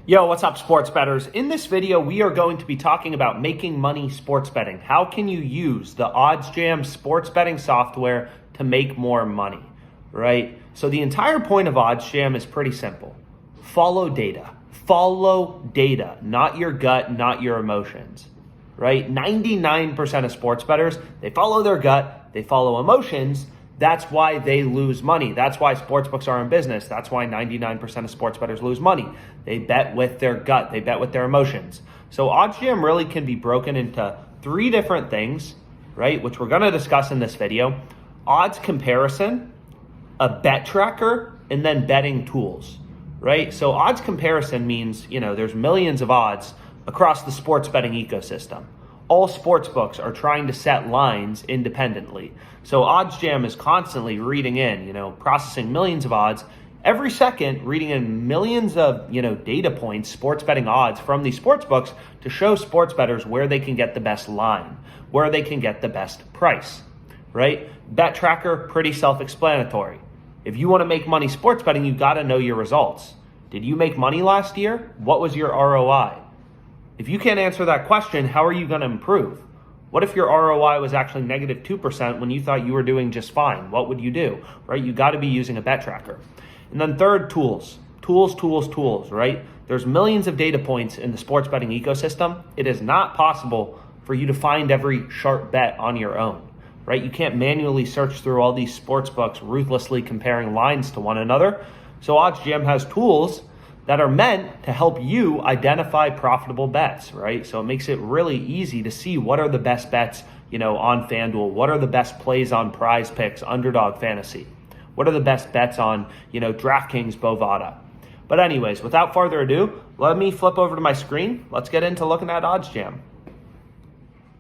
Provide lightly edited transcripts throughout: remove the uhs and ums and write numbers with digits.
Yo, what's up, sports bettors? In this video, we are going to be talking about making money sports betting. How can you use the OddsJam sports betting software to make more money, right? So the entire point of OddsJam is pretty simple. Follow data. Follow data, not your gut, not your emotions, right? 99% of sports bettors, they follow their gut, they follow emotions. That's why they lose money. That's why sportsbooks are in business. That's why 99% of sports bettors lose money. They bet with their gut. They bet with their emotions. So OddsJam really can be broken into three different things, right? Which we're going to discuss in this video. Odds comparison, a bet tracker, and then betting tools, right? So odds comparison means, there's millions of odds across the sports betting ecosystem. All sports books are trying to set lines independently. So OddsJam is constantly reading in, processing millions of odds. Every second, reading in millions of, data points, sports betting odds from these sports books to show sports bettors where they can get the best line, where they can get the best price, right? Bet tracker, pretty self-explanatory. If you want to make money sports betting, you got to know your results. Did you make money last year? What was your ROI? If you can't answer that question, how are you going to improve? What if your ROI was actually negative 2% when you thought you were doing just fine? What would you do, right? You got to be using a bet tracker. And then third, tools, right? There's millions of data points in the sports betting ecosystem. It is not possible for you to find every sharp bet on your own, right? You can't manually search through all these sports books, ruthlessly comparing lines to one another. So OddsJam has tools that are meant to help you identify profitable bets, right? So it makes it really easy to see what are the best bets, on FanDuel, what are the best plays on Prize Picks, Underdog Fantasy, what are the best bets on, DraftKings, Bovada. But anyways, without further ado, let me flip over to my screen. Let's get into looking at OddsJam.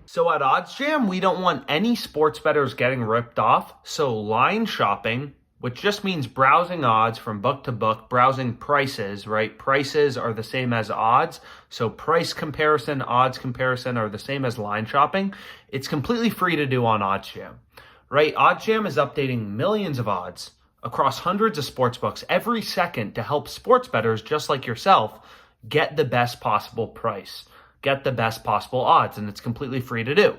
So at OddsJam, we don't want any sports bettors getting ripped off. So line shopping, which just means browsing odds from book to book, browsing prices, right? Prices are the same as odds. So price comparison, odds comparison are the same as line shopping. It's completely free to do on OddsJam, right? OddsJam is updating millions of odds across hundreds of sports books every second to help sports bettors just like yourself get the best possible price, get the best possible odds, and it's completely free to do.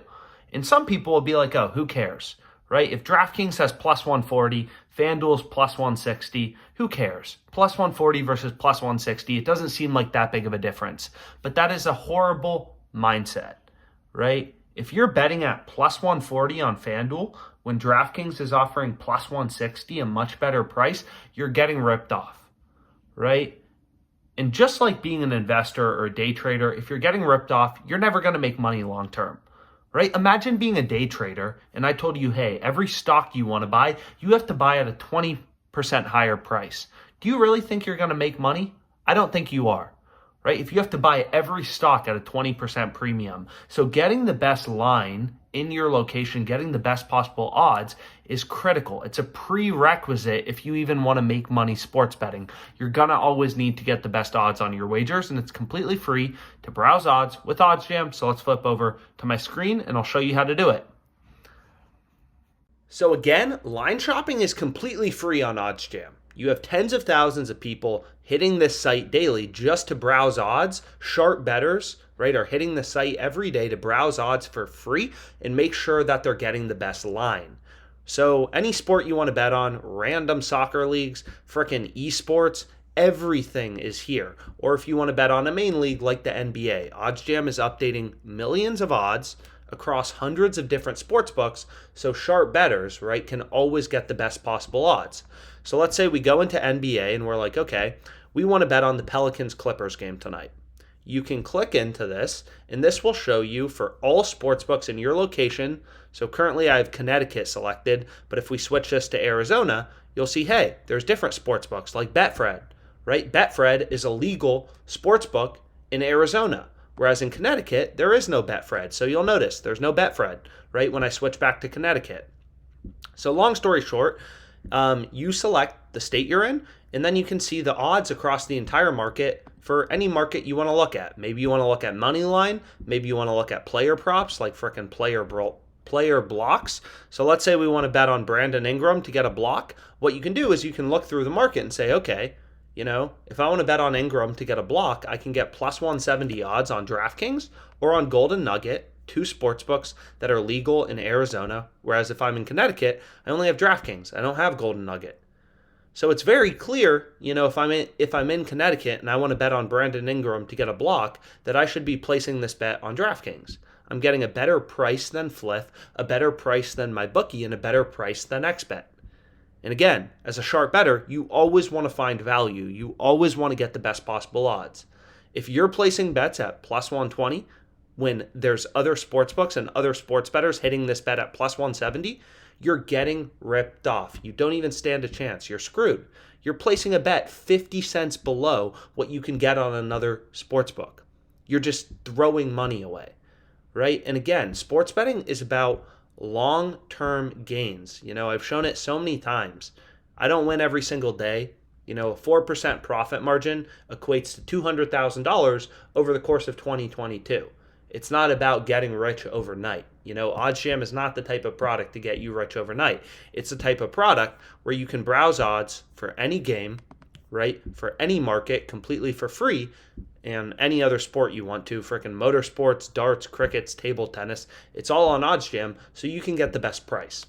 And some people will be like, oh, who cares? Right? If DraftKings has plus 140, FanDuel's plus 160, who cares? Plus 140 versus plus 160, it doesn't seem like that big of a difference. But that is a horrible mindset, right? If you're betting at plus 140 on FanDuel, when DraftKings is offering plus 160, a much better price, you're getting ripped off, right? And just like being an investor or a day trader, if you're getting ripped off, you're never going to make money long term. Right? Imagine being a day trader and I told you, hey, every stock you want to buy, you have to buy at a 20% higher price. Do you really think you're going to make money? I don't think you are, right? If you have to buy every stock at a 20% premium. So getting the best line in your location, getting the best possible odds is critical. It's a prerequisite if you even want to make money sports betting. You're going to always need to get the best odds on your wagers, and it's completely free to browse odds with OddsJam. So let's flip over to my screen and I'll show you how to do it. So again, line shopping is completely free on OddsJam. You have tens of thousands of people hitting this site daily just to browse odds. Sharp bettors, right, are hitting the site every day to browse odds for free and make sure that they're getting the best line. So any sport you want to bet on, random soccer leagues, frickin' esports, everything is here. Or if you want to bet on a main league like the NBA, OddsJam is updating millions of odds across hundreds of different sports books, so sharp bettors, right, can always get the best possible odds. So let's say we go into NBA and we're like, okay, we want to bet on the Pelicans-Clippers game tonight. You can click into this, and this will show you for all sports books in your location. So currently I have Connecticut selected, but if we switch this to Arizona, you'll see, hey, there's different sports books like Betfred, right? Betfred is a legal sports book in Arizona. Whereas in Connecticut, there is no Betfred. So you'll notice there's no Betfred, right, when I switch back to Connecticut. So long story short, you select the state you're in, and then you can see the odds across the entire market for any market you want to look at. Maybe you want to look at money line. Maybe you want to look at player props, like frickin' player blocks. So let's say we want to bet on Brandon Ingram to get a block. What you can do is you can look through the market and say, okay, If I want to bet on Ingram to get a block, I can get plus 170 odds on DraftKings or on Golden Nugget, two sports books that are legal in Arizona. Whereas if I'm in Connecticut, I only have DraftKings. I don't have Golden Nugget. So it's very clear, if I'm in Connecticut and I want to bet on Brandon Ingram to get a block, that I should be placing this bet on DraftKings. I'm getting a better price than Flith, a better price than my bookie, and a better price than XBet. And again, as a sharp bettor, you always want to find value. You always want to get the best possible odds. If you're placing bets at plus 120 when there's other sports books and other sports bettors hitting this bet at plus 170, you're getting ripped off. You don't even stand a chance. You're screwed. You're placing a bet 50 cents below what you can get on another sports book. You're just throwing money away, right? And again, sports betting is about long-term gains. I've shown it so many times. I don't win every single day. A 4% profit margin equates to $200,000 over the course of 2022. It's not about getting rich overnight. OddsJam is not the type of product to get you rich overnight. It's the type of product where you can browse odds for any game, right? For any market completely for free, and any other sport you want to, freaking motorsports, darts, crickets, table tennis. It's all on OddsJam, so you can get the best price.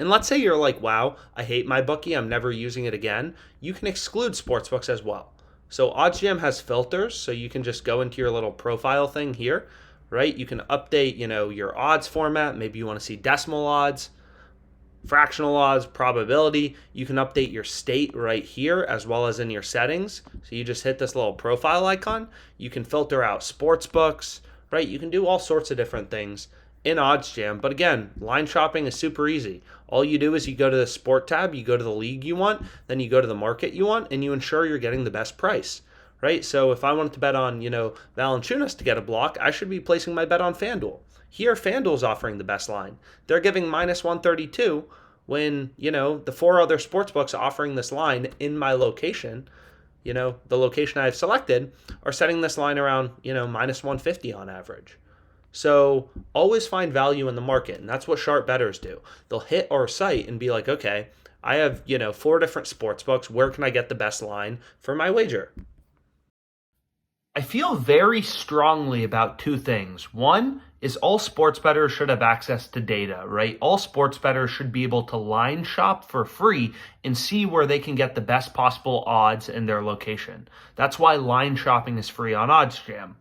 And let's say you're like, wow, I hate my bookie, I'm never using it again. You can exclude sportsbooks as well. So OddsJam has filters, so you can just go into your little profile thing here, right? You can update, your odds format. Maybe you want to see decimal odds, fractional odds, probability. You can update your state right here as well as in your settings. So you just hit this little profile icon. You can filter out sports books, right? You can do all sorts of different things in OddsJam. But again, line shopping is super easy. All you do is you go to the sport tab, you go to the league you want, then you go to the market you want, and you ensure you're getting the best price, right? So if I wanted to bet on, Valanciunas to get a block, I should be placing my bet on FanDuel. Here, FanDuel's offering the best line. They're giving minus 132 when, the four other sportsbooks offering this line in my location, the location I've selected, are setting this line around, minus 150 on average. So always find value in the market, and that's what sharp bettors do. They'll hit our site and be like, okay, I have, 4 different sports books. Where can I get the best line for my wager? I feel very strongly about two things. One is all sports bettors should have access to data, right? All sports bettors should be able to line shop for free and see where they can get the best possible odds in their location. That's why line shopping is free on OddsJam.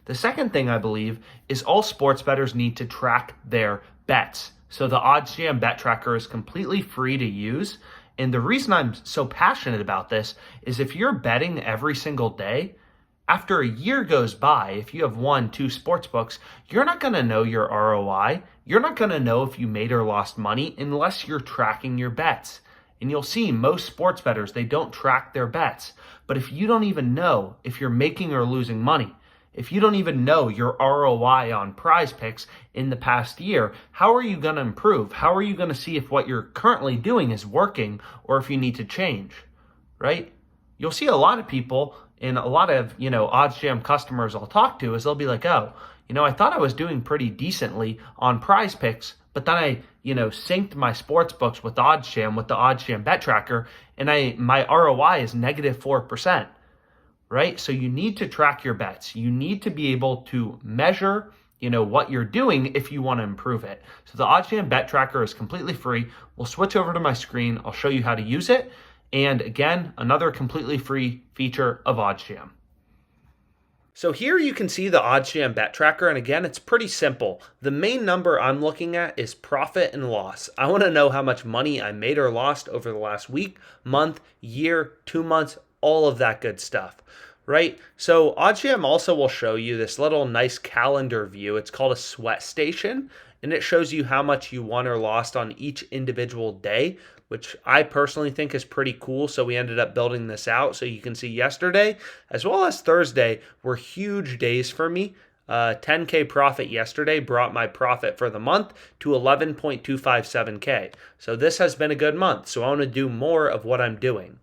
The second thing I believe is all sports bettors need to track their bets. So the OddsJam bet tracker is completely free to use. And the reason I'm so passionate about this is if you're betting every single day, after a year goes by, if you have 1-2 sports books, you're not going to know your ROI. You're not going to know if you made or lost money unless you're tracking your bets. And you'll see most sports bettors, they don't track their bets. But if you don't even know if you're making or losing money, if you don't even know your ROI on prize picks in the past year, how are you going to improve? How are you going to see if what you're currently doing is working or if you need to change, right? You'll see a lot of people and a lot of, OddsJam customers I'll talk to is they'll be like, oh, I thought I was doing pretty decently on prize picks, but then I, synced my sports books with OddsJam, with the OddsJam bet tracker, and my ROI is negative 4%. Right? So you need to track your bets. You need to be able to measure, what you're doing if you want to improve it. So the OddsJam bet tracker is completely free. We'll switch over to my screen. I'll show you how to use it. And again, another completely free feature of OddsJam. So here you can see the OddsJam bet tracker. And again, it's pretty simple. The main number I'm looking at is profit and loss. I want to know how much money I made or lost over the last week, month, year, 2 months, all of that good stuff, right? So OddsJam also will show you this little nice calendar view. It's called a sweat station, and it shows you how much you won or lost on each individual day, which I personally think is pretty cool. So we ended up building this out so you can see yesterday as well as Thursday were huge days for me. 10K profit yesterday brought my profit for the month to 11.257K. So this has been a good month. So I want to do more of what I'm doing.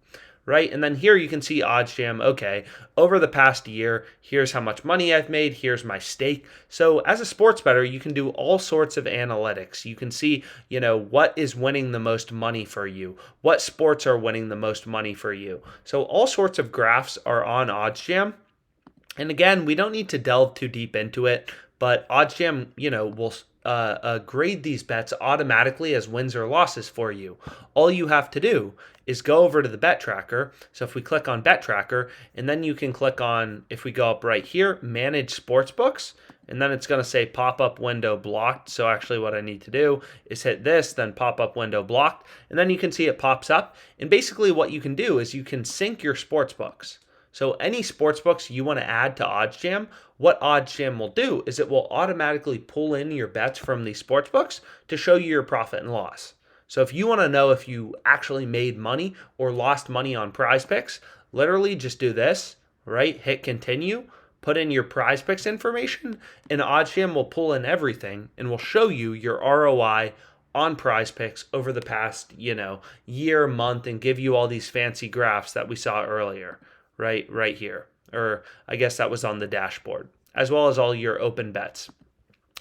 right? And then here you can see OddsJam, okay, over the past year, here's how much money I've made, here's my stake. So as a sports bettor, you can do all sorts of analytics. You can see, what is winning the most money for you, what sports are winning the most money for you. So all sorts of graphs are on OddsJam. And again, we don't need to delve too deep into it, but OddsJam, will grade these bets automatically as wins or losses for you. All you have to do is go over to the bet tracker. So if we click on bet tracker, and then you can click on, if we go up right here, manage sportsbooks, and then it's going to say pop-up window blocked. So actually what I need to do is hit this, then pop-up window blocked, and then you can see it pops up. And basically what you can do is you can sync your sportsbooks. So any sportsbooks you want to add to OddsJam, what OddsJam will do is it will automatically pull in your bets from these sportsbooks to show you your profit and loss. So if you want to know if you actually made money or lost money on prize picks, literally just do this, right? Hit continue, put in your prize picks information, and OddsJam will pull in everything and will show you your ROI on prize picks over the past, year, month, and give you all these fancy graphs that we saw earlier. Right here, or I guess that was on the dashboard, as well as all your open bets.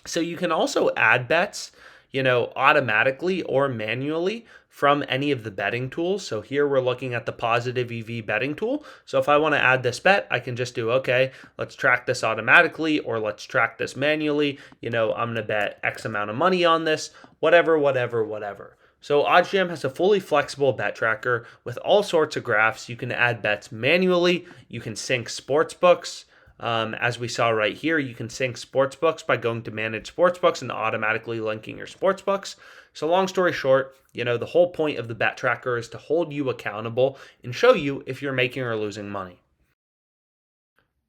So you can also add bets, automatically or manually from any of the betting tools. So here we're looking at the Positive EV betting tool. So if I want to add this bet, I can just do, okay, let's track this automatically, or let's track this manually. I'm going to bet X amount of money on this, whatever. So OddsJam has a fully flexible bet tracker with all sorts of graphs. You can add bets manually. You can sync sportsbooks. As we saw right here, you can sync sportsbooks by going to manage sportsbooks and automatically linking your sportsbooks. So long story short, the whole point of the bet tracker is to hold you accountable and show you if you're making or losing money.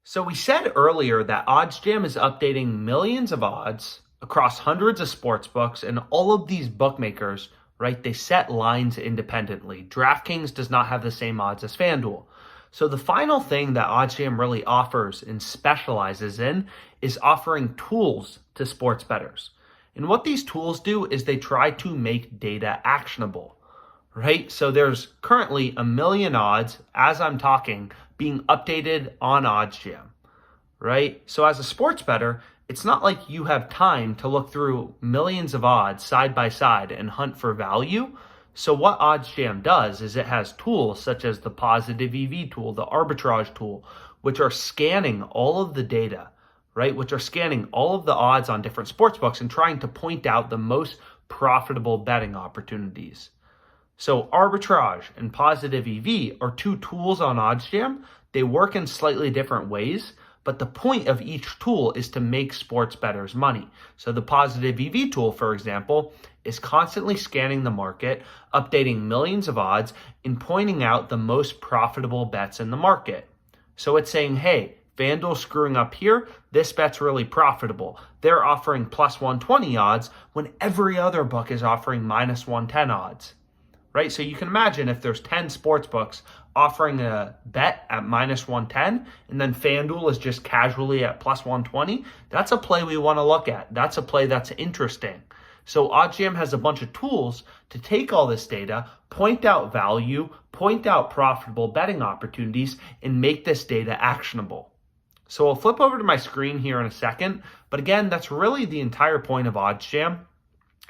So we said earlier that OddsJam is updating millions of odds across hundreds of sportsbooks, and all of these bookmakers, right, they set lines independently. DraftKings does not have the same odds as FanDuel. So the final thing that OddsJam really offers and specializes in is offering tools to sports bettors. And what these tools do is they try to make data actionable, right? So there's currently 1 million odds, as I'm talking, being updated on OddsJam, right? So as a sports bettor, it's not like you have time to look through millions of odds side by side and hunt for value. So what OddsJam does is it has tools such as the Positive EV tool, the Arbitrage tool, which are scanning all of the data, right? Which are scanning all of the odds on different sportsbooks and trying to point out the most profitable betting opportunities. So Arbitrage and Positive EV are two tools on OddsJam. They work in slightly different ways, but the point of each tool is to make sports bettors money. So the Positive EV tool, for example, is constantly scanning the market, updating millions of odds, and pointing out the most profitable bets in the market. So it's saying, hey, FanDuel's screwing up here. This bet's really profitable. They're offering plus 120 odds when every other book is offering minus 110 odds. Right? So you can imagine if there's 10 sports books offering a bet at minus 110, and then FanDuel is just casually at plus 120, that's a play we want to look at. That's a play that's interesting. So OddsJam has a bunch of tools to take all this data, point out value, point out profitable betting opportunities, and make this data actionable. So I'll flip over to my screen here in a second, but again, that's really the entire point of OddsJam,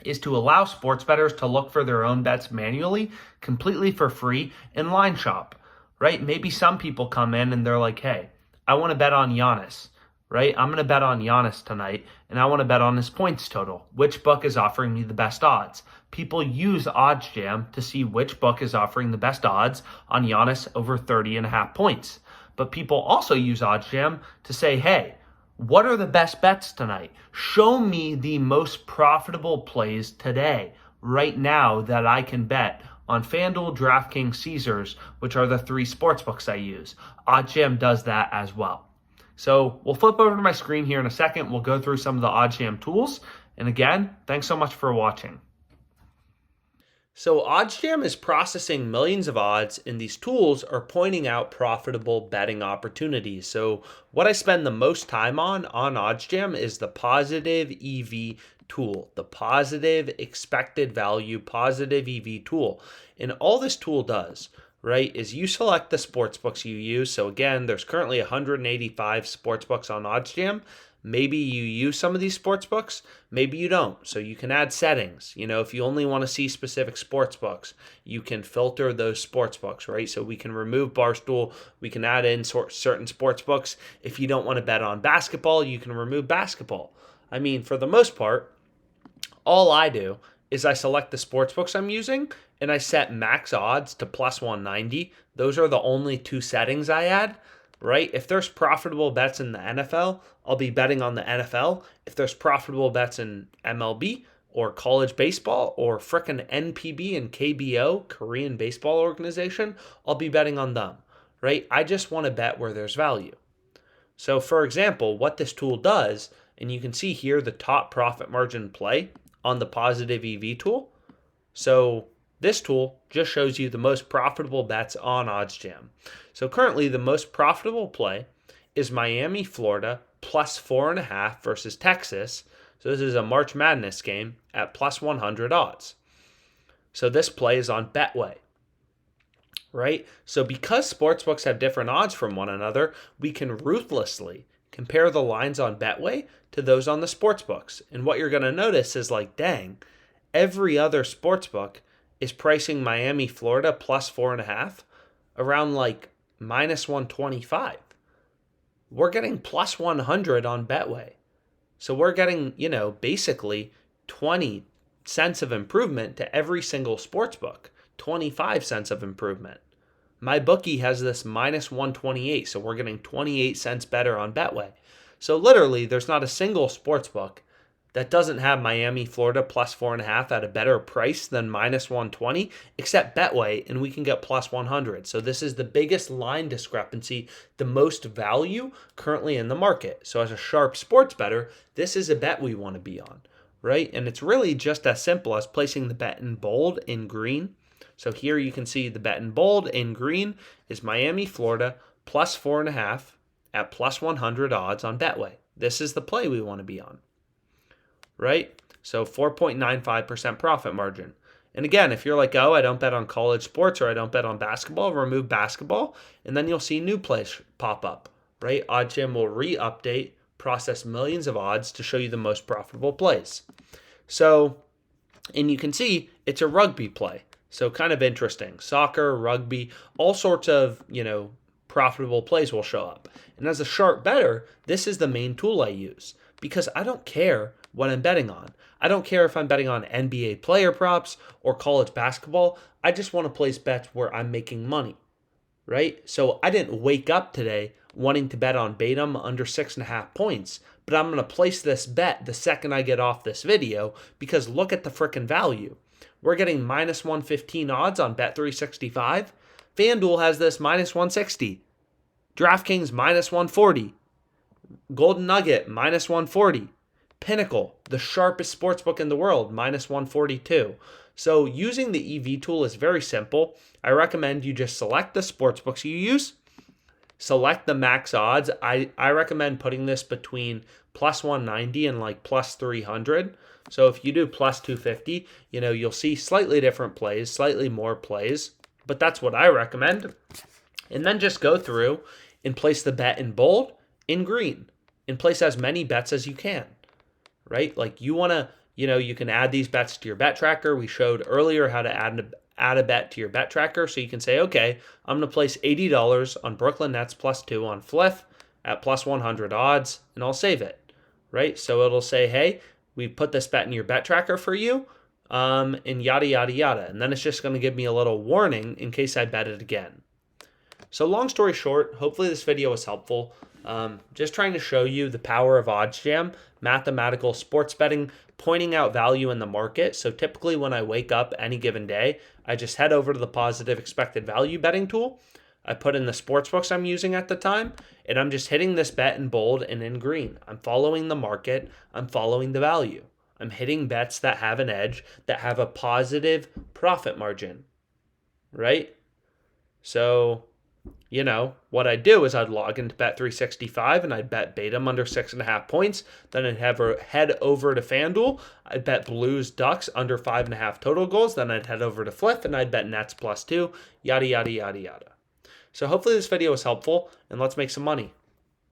is to allow sports bettors to look for their own bets manually, completely for free, and line shop, right? Maybe some people come in and they're like, hey, I want to bet on Giannis, right? I'm going to bet on Giannis tonight, and I want to bet on his points total. Which book is offering me the best odds? People use OddsJam to see which book is offering the best odds on Giannis over 30.5 points. But people also use OddsJam to say, hey, what are the best bets tonight? Show me the most profitable plays today, right now, that I can bet on FanDuel, DraftKings, Caesars, which are the 3 sportsbooks I use. OddsJam does that as well. So we'll flip over to my screen here in a second. We'll go through some of the OddsJam tools. And again, thanks so much for watching. So OddsJam is processing millions of odds, and these tools are pointing out profitable betting opportunities. So what I spend the most time on OddsJam is the Positive EV tool, the Positive Expected Value Positive EV tool. And all this tool does, right, is you select the sports books you use. So again, there's currently 185 sports books on OddsJam. Maybe you use some of these sports books, maybe you don't. So you can add settings. If you only want to see specific sports books, you can filter those sports books, right? So we can remove Barstool, we can add in certain sports books. If you don't want to bet on basketball, you can remove basketball. I mean, for the most part, all I do is I select the sports books I'm using and I set max odds to plus 190. Those are the only two settings I add, right? If there's profitable bets in the NFL, I'll be betting on the NFL. If there's profitable bets in MLB or college baseball or frickin' NPB and KBO, Korean Baseball Organization, I'll be betting on them, right? I just want to bet where there's value. So for example, what this tool does, and you can see here the top profit margin play on the Positive EV tool. So this tool just shows you the most profitable bets on OddsJam. So currently the most profitable play is Miami, Florida, plus 4.5 versus Texas. So this is a March Madness game at plus 100 odds. So this play is on Betway, right? So because sportsbooks have different odds from one another, we can ruthlessly compare the lines on Betway to those on the sportsbooks. And what you're going to notice is like, dang, every other sportsbook is pricing Miami, Florida plus 4.5 around like minus 125. We're getting plus 100 on Betway. So we're getting, basically 20 cents of improvement to every single sportsbook, 25 cents of improvement. My bookie has this minus 128, so we're getting 28 cents better on Betway. So literally, there's not a single sportsbook that doesn't have Miami, Florida plus 4.5 at a better price than minus 120, except Betway, and we can get plus 100. So this is the biggest line discrepancy, the most value currently in the market. So as a sharp sports bettor, this is a bet we want to be on, right? And it's really just as simple as placing the bet in bold in green. So here you can see the bet in bold in green is Miami, Florida plus 4.5 at plus 100 odds on Betway. This is the play we want to be on, right? So 4.95% profit margin. And again, if you're like, oh, I don't bet on college sports or I don't bet on basketball, remove basketball, and then you'll see new plays pop up, right? OddsJam will re-update, process millions of odds to show you the most profitable plays. So, and you can see it's a rugby play. So kind of interesting. Soccer, rugby, all sorts of, profitable plays will show up. And as a sharp bettor, this is the main tool I use because I don't care what I'm betting on. I don't care if I'm betting on NBA player props or college basketball. I just want to place bets where I'm making money, right? So I didn't wake up today wanting to bet on Batum under 6.5 points, but I'm going to place this bet the second I get off this video because look at the frickin' value. We're getting minus 115 odds on Bet365. FanDuel has this minus 160. DraftKings minus 140. Golden Nugget minus 140. Pinnacle, the sharpest sportsbook in the world, minus 142. So using the EV tool is very simple. I recommend you just select the sportsbooks you use, select the max odds. I recommend putting this between plus 190 and like plus 300. So if you do plus 250, you'll see slightly different plays, slightly more plays, but that's what I recommend. And then just go through and place the bet in bold, in green, and place as many bets as you can, right? Like you want to, you can add these bets to your bet tracker. We showed earlier how to add a bet to your bet tracker. So you can say, okay, I'm going to place $80 on Brooklyn Nets plus 2 on Fliff at plus 100 odds, and I'll save it, right? So it'll say, hey, we put this bet in your bet tracker for you, and yada, yada, yada. And then it's just going to give me a little warning in case I bet it again. So long story short, hopefully this video was helpful. Just trying to show you the power of OddsJam, mathematical sports betting, pointing out value in the market. So typically when I wake up any given day, I just head over to the positive expected value betting tool. I put in the sports books I'm using at the time, and I'm just hitting this bet in bold and in green. I'm following the market. I'm following the value. I'm hitting bets that have an edge, that have a positive profit margin, right? So you know, what I'd do is I'd log into Bet365 and I'd bet Batum under 6.5 points. Then I'd head over to FanDuel. I'd bet Blues Ducks under 5.5 total goals. Then I'd head over to Flip and I'd bet Nets +2, yada, yada, yada, yada. So hopefully this video was helpful, and let's make some money.